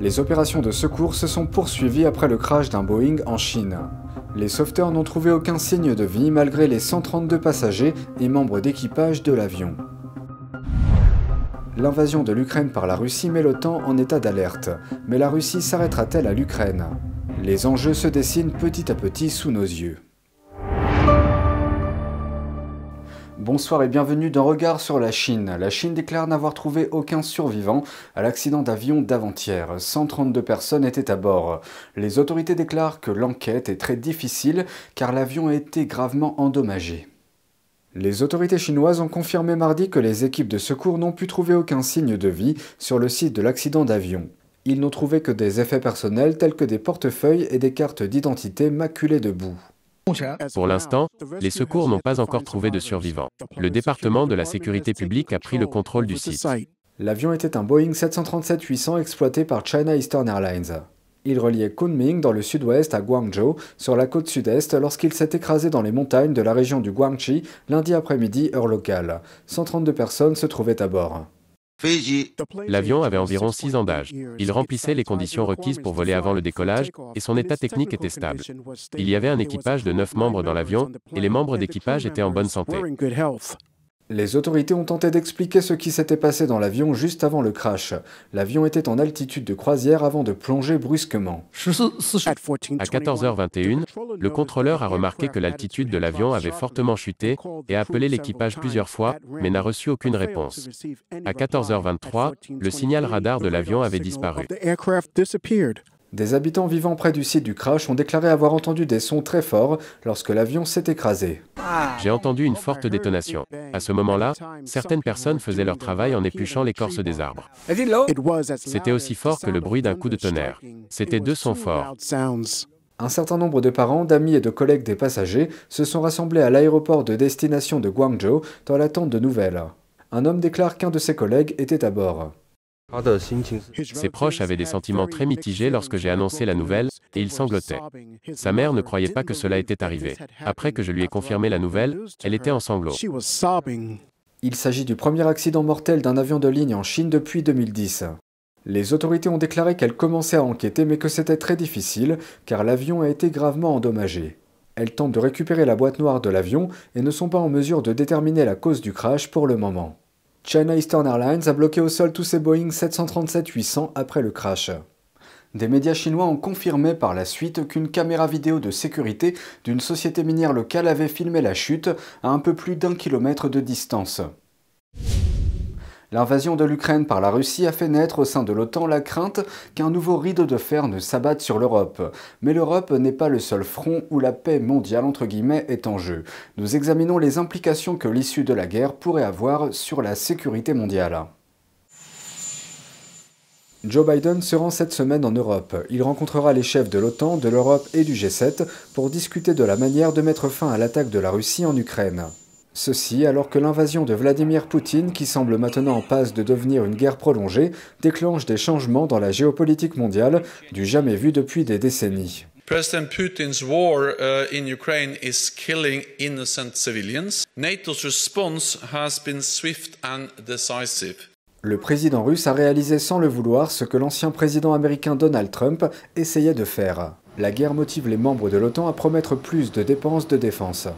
Les opérations de secours se sont poursuivies après le crash d'un Boeing en Chine. Les sauveteurs n'ont trouvé aucun signe de vie malgré les 132 passagers et membres d'équipage de l'avion. L'invasion de l'Ukraine par la Russie met l'OTAN en état d'alerte. Mais la Russie s'arrêtera-t-elle à l'Ukraine? Les enjeux se dessinent petit à petit sous nos yeux. Bonsoir et bienvenue dans Regard sur la Chine. La Chine déclare n'avoir trouvé aucun survivant à l'accident d'avion d'avant-hier. 132 personnes étaient à bord. Les autorités déclarent que l'enquête est très difficile car l'avion a été gravement endommagé. Les autorités chinoises ont confirmé mardi que les équipes de secours n'ont pu trouver aucun signe de vie sur le site de l'accident d'avion. Ils n'ont trouvé que des effets personnels tels que des portefeuilles et des cartes d'identité maculées de boue. Pour l'instant, les secours n'ont pas encore trouvé de survivants. Le département de la sécurité publique a pris le contrôle du site. L'avion était un Boeing 737-800 exploité par China Eastern Airlines. Il reliait Kunming dans le sud-ouest à Guangzhou, sur la côte sud-est, lorsqu'il s'est écrasé dans les montagnes de la région du Guangxi lundi après-midi, heure locale. 132 personnes se trouvaient à bord. L'avion avait environ 6 ans d'âge. Il remplissait les conditions requises pour voler avant le décollage et son état technique était stable. Il y avait un équipage de 9 membres dans l'avion et les membres d'équipage étaient en bonne santé. Les autorités ont tenté d'expliquer ce qui s'était passé dans l'avion juste avant le crash. L'avion était en altitude de croisière avant de plonger brusquement. À 14h21, le contrôleur a remarqué que l'altitude de l'avion avait fortement chuté et a appelé l'équipage plusieurs fois, mais n'a reçu aucune réponse. À 14h23, le signal radar de l'avion avait disparu. Des habitants vivant près du site du crash ont déclaré avoir entendu des sons très forts lorsque l'avion s'est écrasé. J'ai entendu une forte détonation. À ce moment-là, certaines personnes faisaient leur travail en épluchant l'écorce des arbres. C'était aussi fort que le bruit d'un coup de tonnerre. C'étaient deux sons forts. Un certain nombre de parents, d'amis et de collègues des passagers se sont rassemblés à l'aéroport de destination de Guangzhou dans l'attente de nouvelles. Un homme déclare qu'un de ses collègues était à bord. Ses proches avaient des sentiments très mitigés lorsque j'ai annoncé la nouvelle, et il sanglotait. Sa mère ne croyait pas que cela était arrivé. Après que je lui ai confirmé la nouvelle, elle était en sanglots. Il s'agit du premier accident mortel d'un avion de ligne en Chine depuis 2010. Les autorités ont déclaré qu'elles commençaient à enquêter mais que c'était très difficile car l'avion a été gravement endommagé. Elles tentent de récupérer la boîte noire de l'avion et ne sont pas en mesure de déterminer la cause du crash pour le moment. China Eastern Airlines a bloqué au sol tous ses Boeing 737-800 après le crash. Des médias chinois ont confirmé par la suite qu'une caméra vidéo de sécurité d'une société minière locale avait filmé la chute à un peu plus d'1 kilomètre de distance. L'invasion de l'Ukraine par la Russie a fait naître au sein de l'OTAN la crainte qu'un nouveau rideau de fer ne s'abatte sur l'Europe. Mais l'Europe n'est pas le seul front où la paix mondiale entre guillemets est en jeu. Nous examinons les implications que l'issue de la guerre pourrait avoir sur la sécurité mondiale. Joe Biden se rend cette semaine en Europe. Il rencontrera les chefs de l'OTAN, de l'Europe et du G7 pour discuter de la manière de mettre fin à l'attaque de la Russie en Ukraine. Ceci alors que l'invasion de Vladimir Poutine, qui semble maintenant en passe de devenir une guerre prolongée, déclenche des changements dans la géopolitique mondiale du jamais vu depuis des décennies. President Putin's war in Ukraine is killing innocent civilians. NATO's response has been swift and decisive. Le président russe a réalisé sans le vouloir ce que l'ancien président américain Donald Trump essayait de faire. La guerre motive les membres de l'OTAN à promettre plus de dépenses de défense.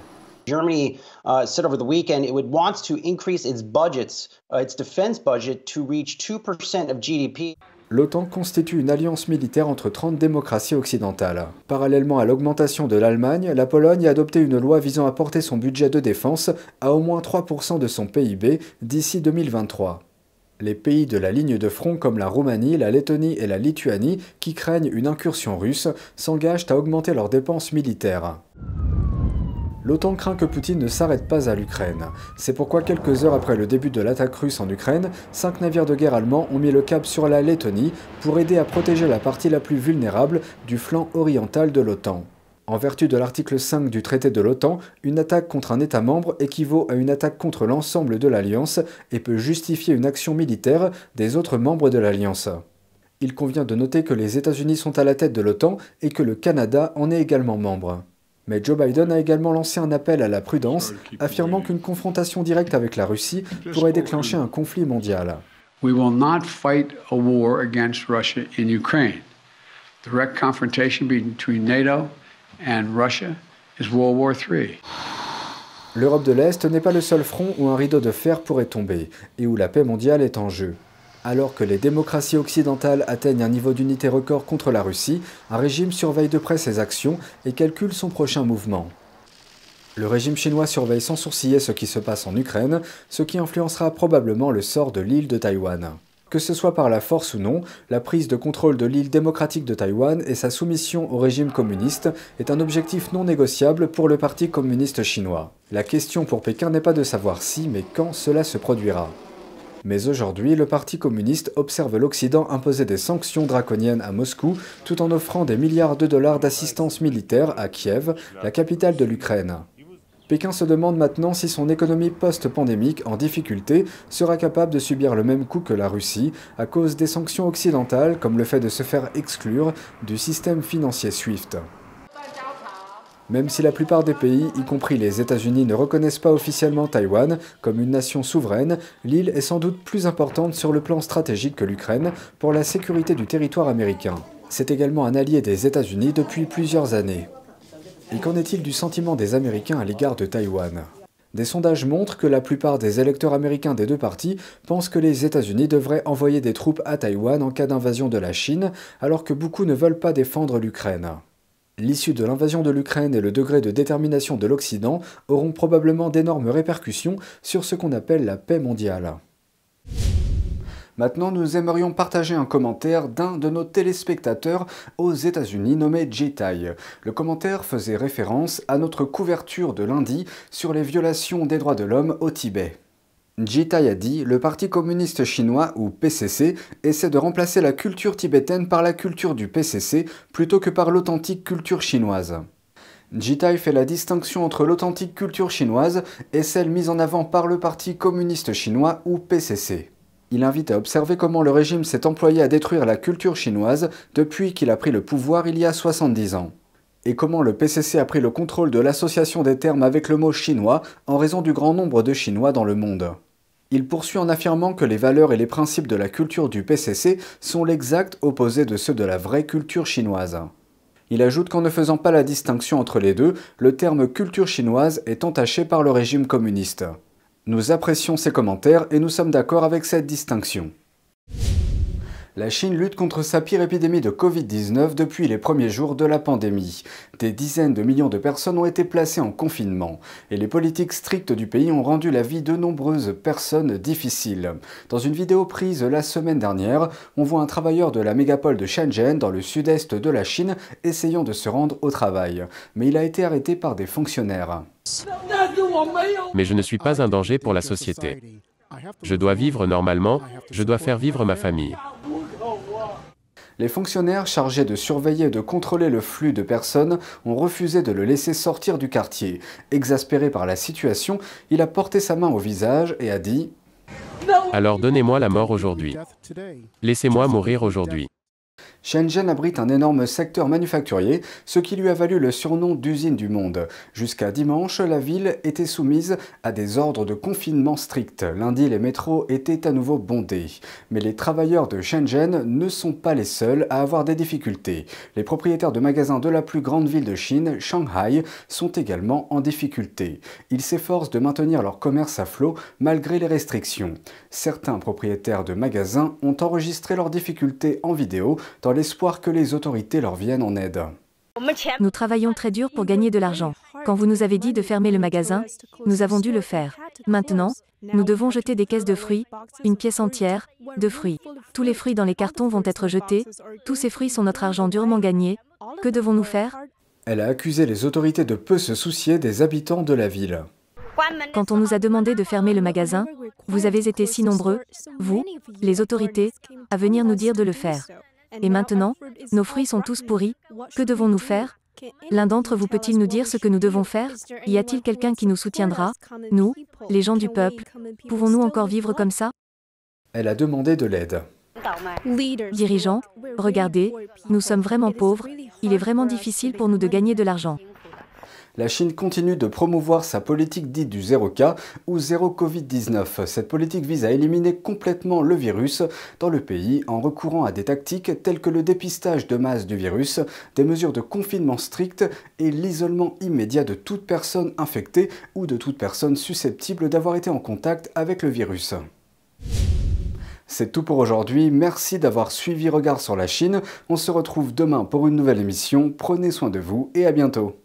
Germany said over the weekend it would want to increase its budgets, its defense budget, to reach 2% of GDP. L'OTAN constitue une alliance militaire entre 30 démocraties occidentales. Parallèlement à l'augmentation de l'Allemagne, la Pologne a adopté une loi visant à porter son budget de défense à au moins 3% de son PIB d'ici 2023. Les pays de la ligne de front comme la Roumanie, la Lettonie et la Lituanie, qui craignent une incursion russe, s'engagent à augmenter leurs dépenses militaires. L'OTAN craint que Poutine ne s'arrête pas à l'Ukraine. C'est pourquoi quelques heures après le début de l'attaque russe en Ukraine, 5 navires de guerre allemands ont mis le cap sur la Lettonie pour aider à protéger la partie la plus vulnérable du flanc oriental de l'OTAN. En vertu de l'article 5 du traité de l'OTAN, une attaque contre un État membre équivaut à une attaque contre l'ensemble de l'Alliance et peut justifier une action militaire des autres membres de l'Alliance. Il convient de noter que les États-Unis sont à la tête de l'OTAN et que le Canada en est également membre. Mais Joe Biden a également lancé un appel à la prudence, affirmant qu'une confrontation directe avec la Russie pourrait déclencher un conflit mondial. We will not fight a war against Russia in Ukraine. Direct confrontation between NATO and Russia is World War III. L'Europe de l'Est n'est pas le seul front où un rideau de fer pourrait tomber et où la paix mondiale est en jeu. Alors que les démocraties occidentales atteignent un niveau d'unité record contre la Russie, un régime surveille de près ses actions et calcule son prochain mouvement. Le régime chinois surveille sans sourciller ce qui se passe en Ukraine, ce qui influencera probablement le sort de l'île de Taïwan. Que ce soit par la force ou non, la prise de contrôle de l'île démocratique de Taïwan et sa soumission au régime communiste est un objectif non négociable pour le Parti communiste chinois. La question pour Pékin n'est pas de savoir si, mais quand cela se produira. Mais aujourd'hui, le Parti communiste observe l'Occident imposer des sanctions draconiennes à Moscou, tout en offrant des milliards de dollars d'assistance militaire à Kiev, la capitale de l'Ukraine. Pékin se demande maintenant si son économie post-pandémique en difficulté sera capable de subir le même coup que la Russie à cause des sanctions occidentales comme le fait de se faire exclure du système financier SWIFT. Même si la plupart des pays, y compris les États-Unis, ne reconnaissent pas officiellement Taïwan comme une nation souveraine, l'île est sans doute plus importante sur le plan stratégique que l'Ukraine pour la sécurité du territoire américain. C'est également un allié des États-Unis depuis plusieurs années. Et qu'en est-il du sentiment des Américains à l'égard de Taïwan? Des sondages montrent que la plupart des électeurs américains des deux partis pensent que les États-Unis devraient envoyer des troupes à Taïwan en cas d'invasion de la Chine, alors que beaucoup ne veulent pas défendre l'Ukraine. L'issue de l'invasion de l'Ukraine et le degré de détermination de l'Occident auront probablement d'énormes répercussions sur ce qu'on appelle la paix mondiale. Maintenant, nous aimerions partager un commentaire d'un de nos téléspectateurs aux États-Unis nommé Jitai. Le commentaire faisait référence à notre couverture de lundi sur les violations des droits de l'homme au Tibet. Jitai a dit « Le Parti communiste chinois, ou PCC, essaie de remplacer la culture tibétaine par la culture du PCC plutôt que par l'authentique culture chinoise. » Jitai fait la distinction entre l'authentique culture chinoise et celle mise en avant par le Parti communiste chinois, ou PCC. Il invite à observer comment le régime s'est employé à détruire la culture chinoise depuis qu'il a pris le pouvoir il y a 70 ans. Et comment le PCC a pris le contrôle de l'association des termes avec le mot chinois en raison du grand nombre de Chinois dans le monde. Il poursuit en affirmant que les valeurs et les principes de la culture du PCC sont l'exact opposé de ceux de la vraie culture chinoise. Il ajoute qu'en ne faisant pas la distinction entre les deux, le terme culture chinoise est entaché par le régime communiste. Nous apprécions ces commentaires et nous sommes d'accord avec cette distinction. La Chine lutte contre sa pire épidémie de Covid-19 depuis les premiers jours de la pandémie. Des dizaines de millions de personnes ont été placées en confinement et les politiques strictes du pays ont rendu la vie de nombreuses personnes difficile. Dans une vidéo prise la semaine dernière, on voit un travailleur de la mégapole de Shenzhen dans le sud-est de la Chine essayant de se rendre au travail. Mais il a été arrêté par des fonctionnaires. Mais je ne suis pas un danger pour la société. Je dois vivre normalement, je dois faire vivre ma famille. Les fonctionnaires chargés de surveiller et de contrôler le flux de personnes ont refusé de le laisser sortir du quartier. Exaspéré par la situation, il a porté sa main au visage et a dit « Alors donnez-moi la mort aujourd'hui. Laissez-moi mourir aujourd'hui. » Shenzhen abrite un énorme secteur manufacturier, ce qui lui a valu le surnom d'usine du monde. Jusqu'à dimanche, la ville était soumise à des ordres de confinement stricts. Lundi, les métros étaient à nouveau bondés. Mais les travailleurs de Shenzhen ne sont pas les seuls à avoir des difficultés. Les propriétaires de magasins de la plus grande ville de Chine, Shanghai, sont également en difficulté. Ils s'efforcent de maintenir leur commerce à flot malgré les restrictions. Certains propriétaires de magasins ont enregistré leurs difficultés en vidéo dans l'espoir que les autorités leur viennent en aide. Nous travaillons très dur pour gagner de l'argent. Quand vous nous avez dit de fermer le magasin, nous avons dû le faire. Maintenant, nous devons jeter des caisses de fruits, une pièce entière, de fruits. Tous les fruits dans les cartons vont être jetés. Tous ces fruits sont notre argent durement gagné. Que devons-nous faire? Elle a accusé les autorités de peu se soucier des habitants de la ville. Quand on nous a demandé de fermer le magasin, vous avez été si nombreux, vous, les autorités, à venir nous dire de le faire. Et maintenant, nos fruits sont tous pourris. Que devons-nous faire? L'un d'entre vous peut-il nous dire ce que nous devons faire? Y a-t-il quelqu'un qui nous soutiendra? Nous, les gens du peuple, pouvons-nous encore vivre comme ça? Elle a demandé de l'aide. Dirigeants, regardez, nous sommes vraiment pauvres, il est vraiment difficile pour nous de gagner de l'argent. La Chine continue de promouvoir sa politique dite du zéro cas ou zéro Covid-19. Cette politique vise à éliminer complètement le virus dans le pays en recourant à des tactiques telles que le dépistage de masse du virus, des mesures de confinement strictes et l'isolement immédiat de toute personne infectée ou de toute personne susceptible d'avoir été en contact avec le virus. C'est tout pour aujourd'hui, merci d'avoir suivi Regard sur la Chine. On se retrouve demain pour une nouvelle émission, prenez soin de vous et à bientôt.